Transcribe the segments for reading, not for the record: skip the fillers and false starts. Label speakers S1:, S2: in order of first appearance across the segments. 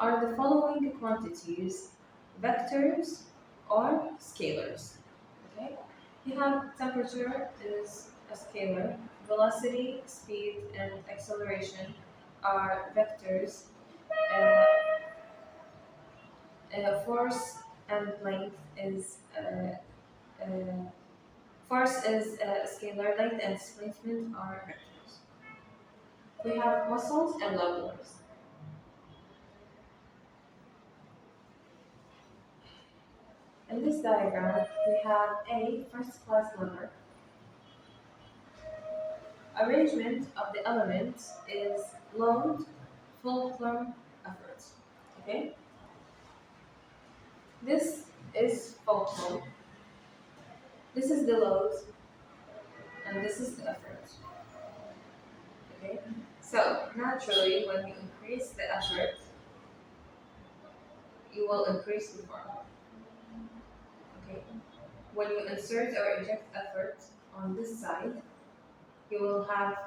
S1: are the following quantities: vectors or scalars. Okay? You have temperature is a scalar, velocity, speed, and acceleration are vectors, uh, force and length is force is a scalar, length and displacement are vectors. We have muscles and levelers. In this diagram, we have a first-class lever. Arrangement of the elements is load, fulcrum, effort. Okay? This is fulcrum. This is the load, and this is the effort. Okay? So naturally, when you increase the effort, you will increase the form. Okay? When you insert or eject effort on this side, you will have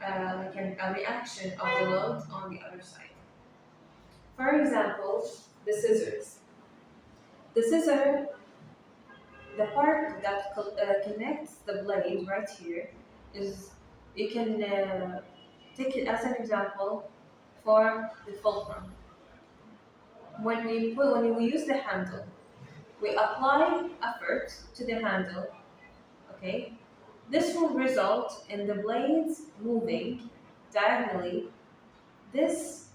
S1: a reaction of the load on the other side. For example, the scissors. The scissor, the part that connects the blade right here, is you can take it as an example for the fulcrum. When we use the handle, we apply effort to the handle. Okay, this will result in the blades moving diagonally. This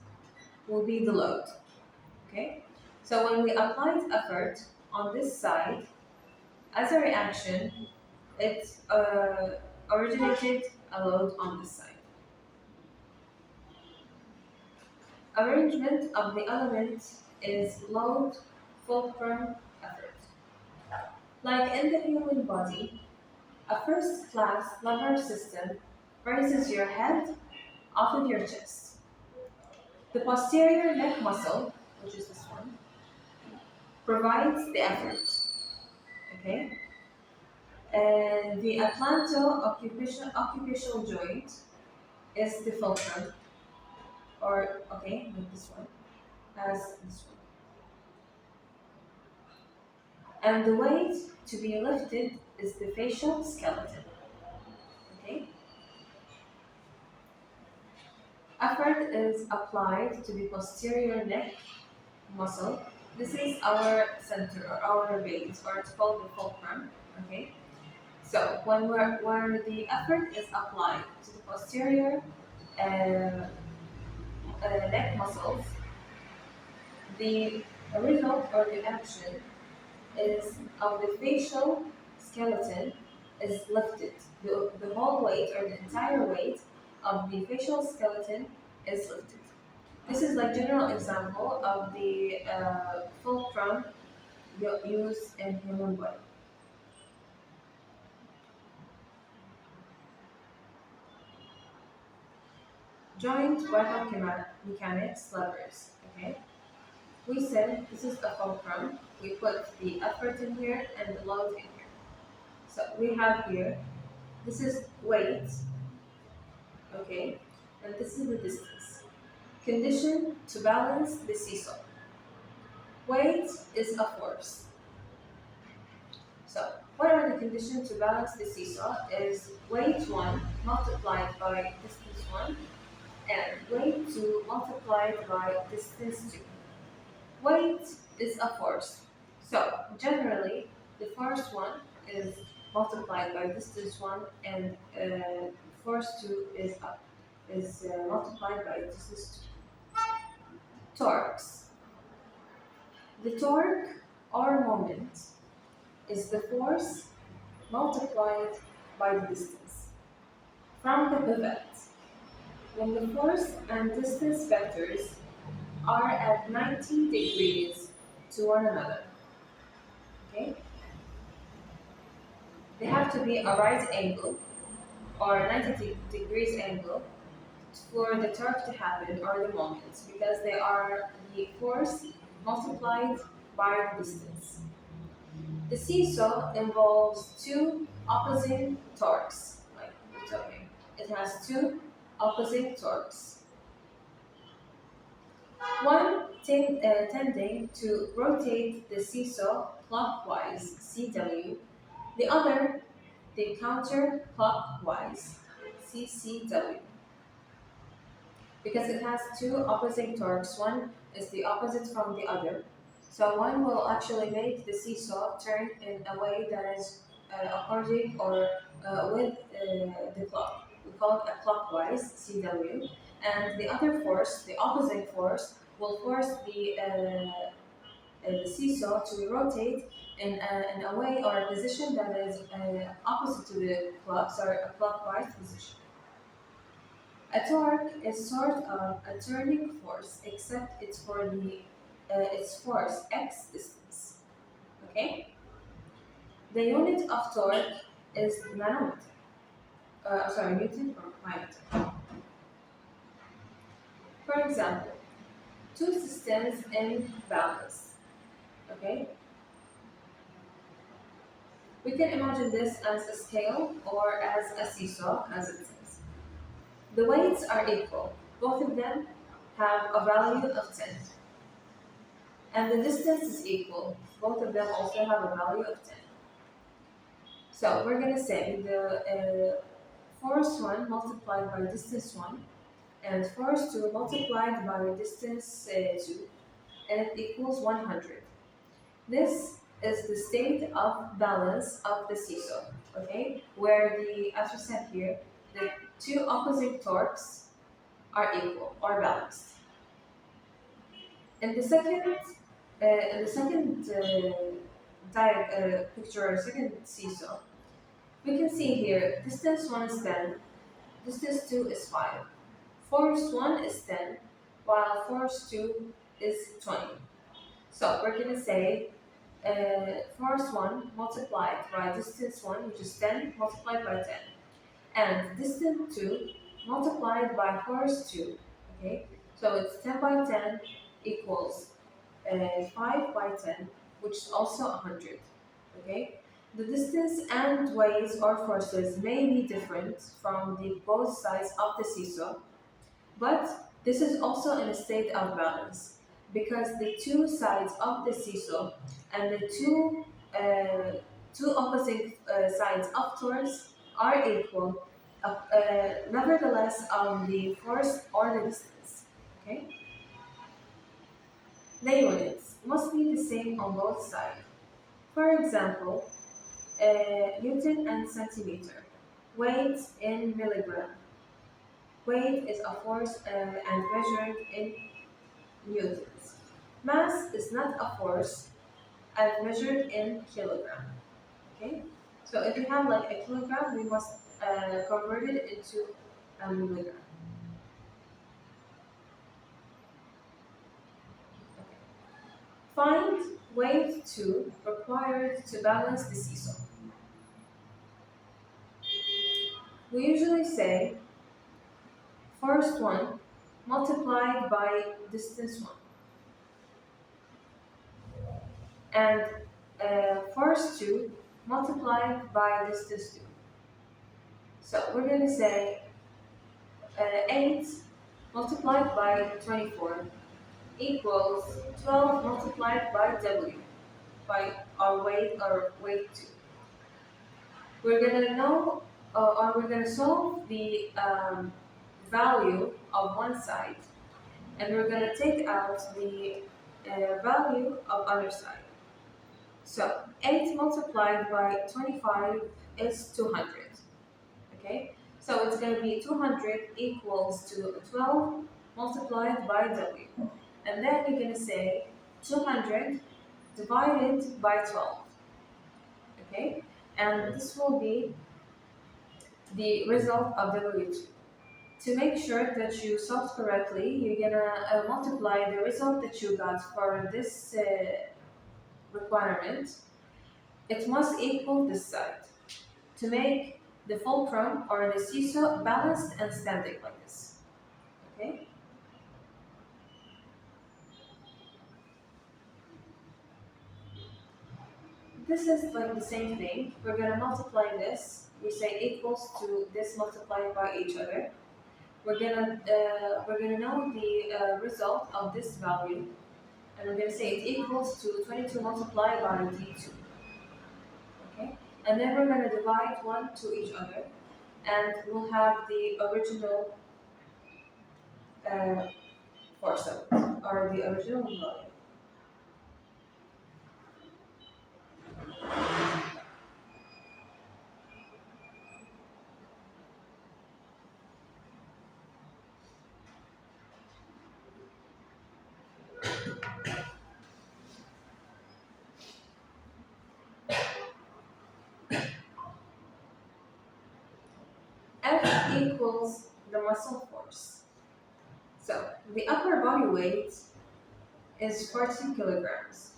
S1: will be the load. Okay, so when we applied effort on this side, as a reaction, it originated a load on this side. Arrangement of the elements is load, fulcrum, effort. Like in the human body, a first-class lever system raises your head off of your chest. The posterior neck muscle, which is this one, provides the effort. Okay? And the atlanto-occipital joint is the fulcrum, or okay, like this one, as this one. And the weight to be lifted is the facial skeleton. Okay? Effort is applied to the posterior neck muscle. This is our center or our base, or it's called the fulcrum. Okay? So when where the effort is applied to the posterior neck muscles, the result or the action is of the facial skeleton is lifted. The whole weight or the entire weight of the facial skeleton is lifted. This is like general example of the fulcrum used in human body. Joint biomechanics levers. Okay, we said this is the fulcrum. We put the effort in here and the load in here. So we have here, this is weight, okay, and this is the distance. Condition to balance the seesaw. Weight is a force. So what are the conditions to balance the seesaw? Is weight 1 multiplied by distance 1 and weight 2 multiplied by distance 2. Weight is a force. So generally, the force 1 is multiplied by distance 1 and force 2 is multiplied by distance 2. Torques. The torque or moment is the force multiplied by the distance. From the pivot, when the force and distance vectors are at 90 degrees to one another, okay? They have to be a right angle or 90 degrees angle for the torque to happen or the moment, because they are the force multiplied by the distance. The seesaw involves two opposing torques. Like we're talking, it has two opposing torques. One tending to rotate the seesaw clockwise, CW, the other the counterclockwise, CCW, because it has two opposing torques. One is the opposite from the other. So one will actually make the seesaw turn in a way that is according or with the clock. We call it a clockwise, CW. And the other force, the opposing force, will force the seesaw to rotate in a way or a position that is opposite to the clock, sorry, a clockwise position. A torque is sort of a turning force, except it's for its force x distance. Okay. The unit of torque is nanometer. Sorry, Newton or myometer. For example, two systems in balance. Okay. We can imagine this as a scale or as a seesaw, as it says. The weights are equal. Both of them have a value of 10. And the distance is equal. Both of them also have a value of 10. So we're going to say the force 1 multiplied by distance 1 and force 2 multiplied by distance 2, and it equals 100. This is the state of balance of the seesaw, okay? Where as we said here, the two opposing torques are equal or balanced. In the second picture or second seesaw, we can see here distance 1 is 10, distance 2 is 5. Force 1 is 10, while force 2 is 20. So we're going to say force 1 multiplied by distance 1, which is 10, multiplied by 10. And distance 2 multiplied by force 2. Okay? So it's 10 by 10 equals 5 by 10, which is also 100. Okay? The distance and weights or forces may be different from both sides of the seesaw, but this is also in a state of balance because the two sides of the seesaw and the two opposite sides of torques are equal, nevertheless on the force or the distance. Okay? The units must be the same on both sides. For example, Newton and centimeter, weight in milligram. Weight is a force and measured in newtons. Mass is not a force and measured in kilogram. Okay, so if you have like a kilogram, we must convert it into a milligram. Okay. Find weight 2 required to balance the seesaw. We usually say force 1 multiplied by distance 1 and force 2 multiplied by distance 2. So we're going to say 8 multiplied by 24 equals 12 multiplied by W, by our weight 2. We're going to know, or we're going to solve the value of one side, and we're going to take out the value of other side. So 8 multiplied by 25 is 200. Okay, so it's going to be 200 equals to 12 multiplied by W. And then you're going to say 200 divided by 12. Okay, and this will be the result of W2. To make sure that you solved correctly, you're going to multiply the result that you got for this requirement. It must equal this side to make the fulcrum or the seesaw balanced and standing like this. Okay? This is like the same thing. We're going to multiply this. We say equals to this multiplied by each other. we're gonna know the result of this value, and we're gonna say it equals to 22 multiplied by d2. Okay, and then we're gonna divide one to each other, and we'll have the original uh, force of it, or the original value. F equals the muscle force. So the upper body weight is 14 kilograms.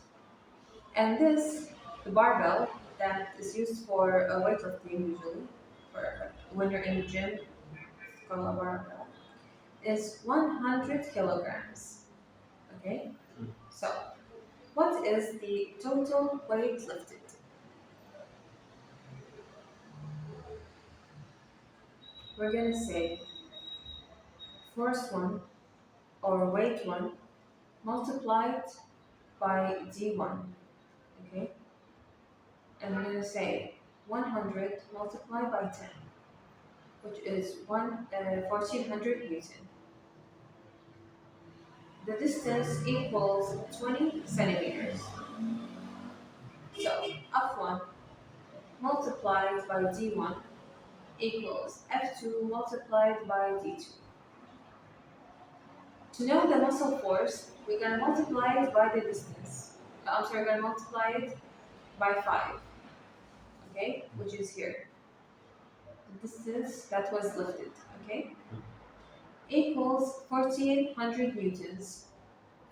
S1: And this, the barbell that is used for weightlifting usually, for when you're in the gym, it's called a barbell, is 100 kilograms. Okay? So, what is the total weight lifted? We're gonna say force 1 or weight 1 multiplied by d1. Okay? And we're gonna say 100 multiplied by 10, which is 1400 Newton. The distance equals 20 centimeters. So F1 multiplied by D1 equals F2 multiplied by D2. To know the muscle force, we're going to multiply it by the distance. We're going to multiply it by 5, okay, which is here. The distance that was lifted, okay, equals 1400 newtons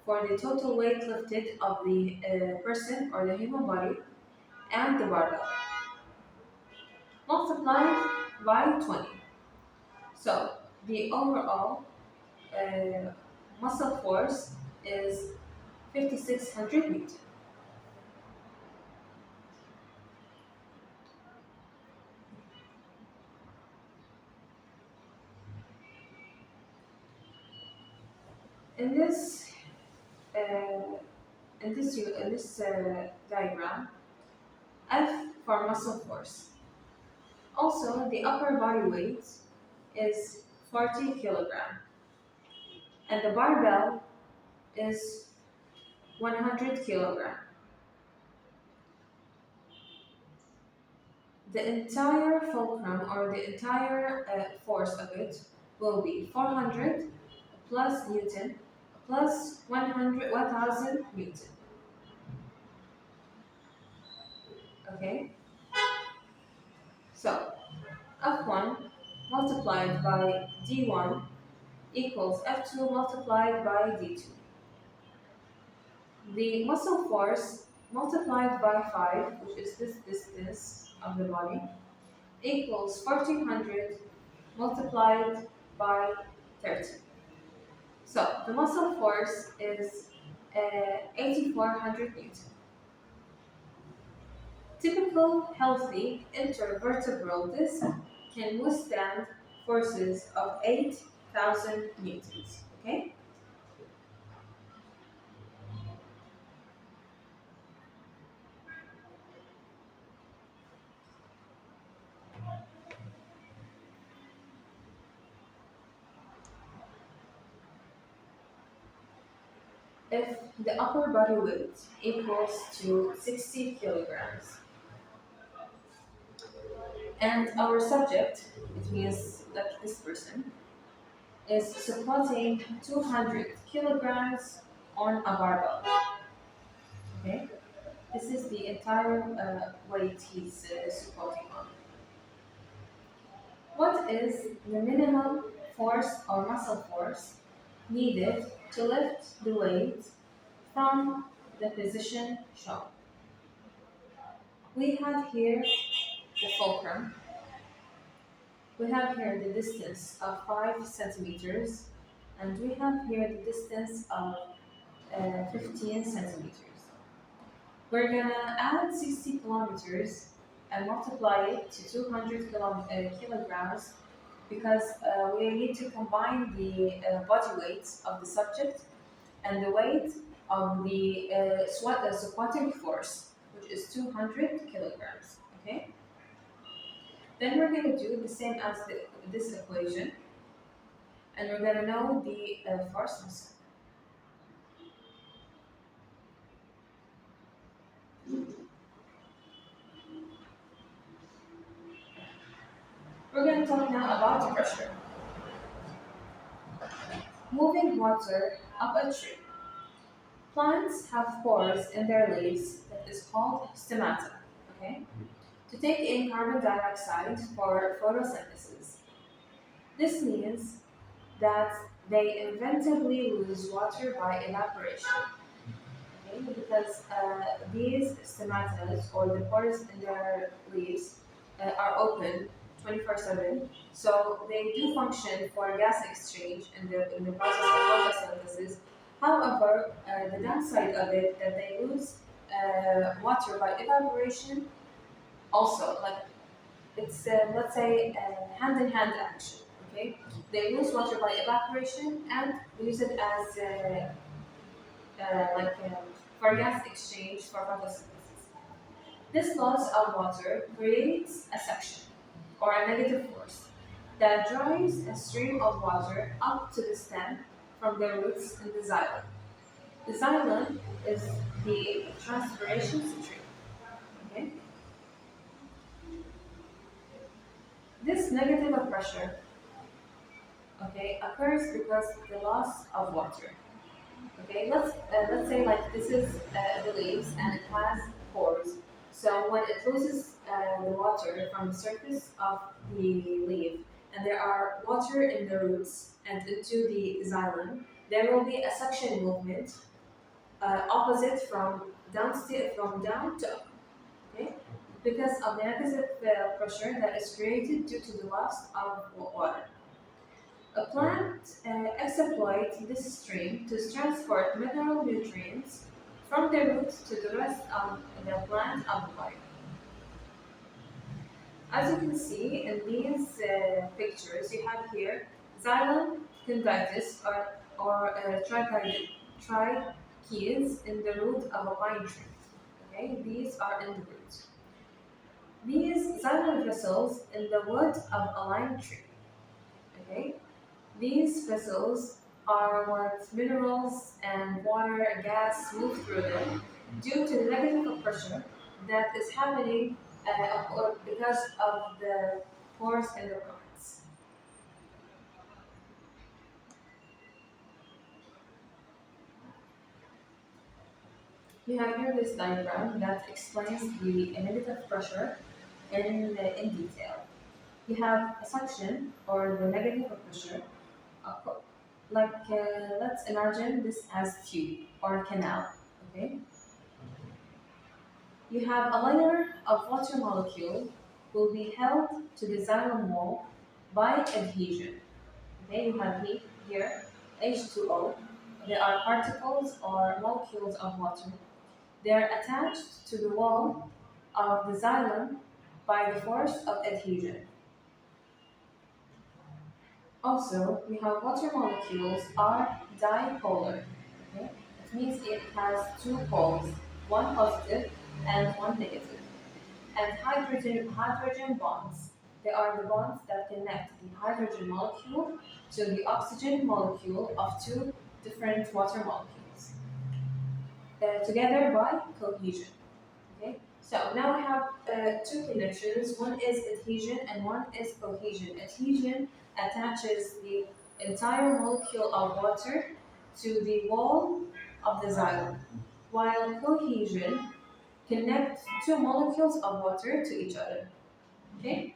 S1: for the total weight lifted of the person or the human body and the barbell, multiplied by 20. So the overall muscle force is 5600 newton. In this diagram, F for muscle force. Also, the upper body weight is 40 kilogram, and the barbell is 100 kilogram. The entire fulcrum, or the entire force of it, will be 400 plus Newton plus 1000 Newton. Okay? So, F1 multiplied by D1 equals F2 multiplied by D2. The muscle force multiplied by 5, which is this distance of the body, equals 1400 multiplied by 30. So the muscle force is 8400 Newton. Typical healthy intervertebral disc can withstand forces of 8000 newtons. Okay? If the upper body weight equals to 60 kilograms, and our subject, it means that this person, is supporting 200 kilograms on a barbell. Okay? This is the entire weight he's supporting on. What is the minimum force or muscle force needed to lift the weight from the position shown? We have here the fulcrum. We have here the distance of 5 centimeters, and we have here the distance of 15 centimeters. We're gonna add 60 kilometers and multiply it to 200 kilograms because we need to combine the body weight of the subject and the weight of the squatting force, which is 200 kilograms. Okay. Then we're going to do the same as this equation, and we're going to know the force muscle. We're going to talk now about pressure. Moving water up a tree. Plants have pores in their leaves that is called stomata, okay, to take in carbon dioxide for photosynthesis. This means that they inevitably lose water by evaporation, okay, because these stomata or the pores in their leaves are open 24/7, so they do function for gas exchange in the process of photosynthesis. However, the downside of it that they lose water by evaporation. Also, like it's let's say hand in hand action. Okay, they lose water by evaporation and use it as for gas exchange for photosynthesis. This loss of water creates a suction, or a negative force, that drives a stream of water up to the stem from the roots in the xylem. The xylem is the transpiration stream. Okay? This negative of pressure, okay, occurs because the loss of water. Okay, let's say like this is the leaves and it has pores. So when it loses the water from the surface of the leaf, and there are water in the roots and into the xylem, there will be a suction movement opposite from down to up. Okay, because of the negative pressure that is created due to the loss of water. A plant exploits this stream to transport mineral nutrients from the roots to the rest of the plant upward. As you can see in these pictures, you have here xylem condytis or trichees in the root of a pine tree. Okay, these are in the root. These xylem vessels in the wood of a lime tree. Okay, these vessels are what minerals and water and gas move through them due to the negative pressure that is happening because of the pores in the plants. You have here this diagram that explains the negative pressure in detail. You have a suction or the negative pressure. Like let's imagine this as tube or canal. Okay, you have a layer of water molecule will be held to the xylem wall by adhesion. Okay, you have here H2O. There are particles or molecules of water. They are attached to the wall of the xylem by the force of adhesion. Also, we have water molecules are dipolar. Okay? It means it has two poles, one positive and one negative. And hydrogen bonds. They are the bonds that connect the hydrogen molecule to the oxygen molecule of two different water molecules, together by cohesion. Okay? So now we have two connections. One is adhesion and one is cohesion. Adhesion attaches the entire molecule of water to the wall of the xylem, while cohesion connects two molecules of water to each other. Okay?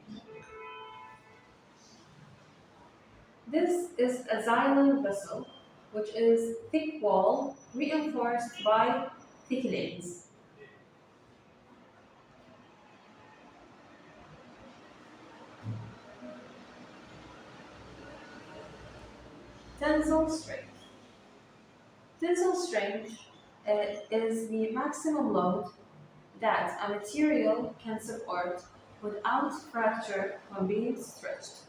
S1: This is a xylem vessel, which is thick wall reinforced by thickenings. Tensile strength. Tensile strength is the maximum load that a material can support without fracture when being stretched.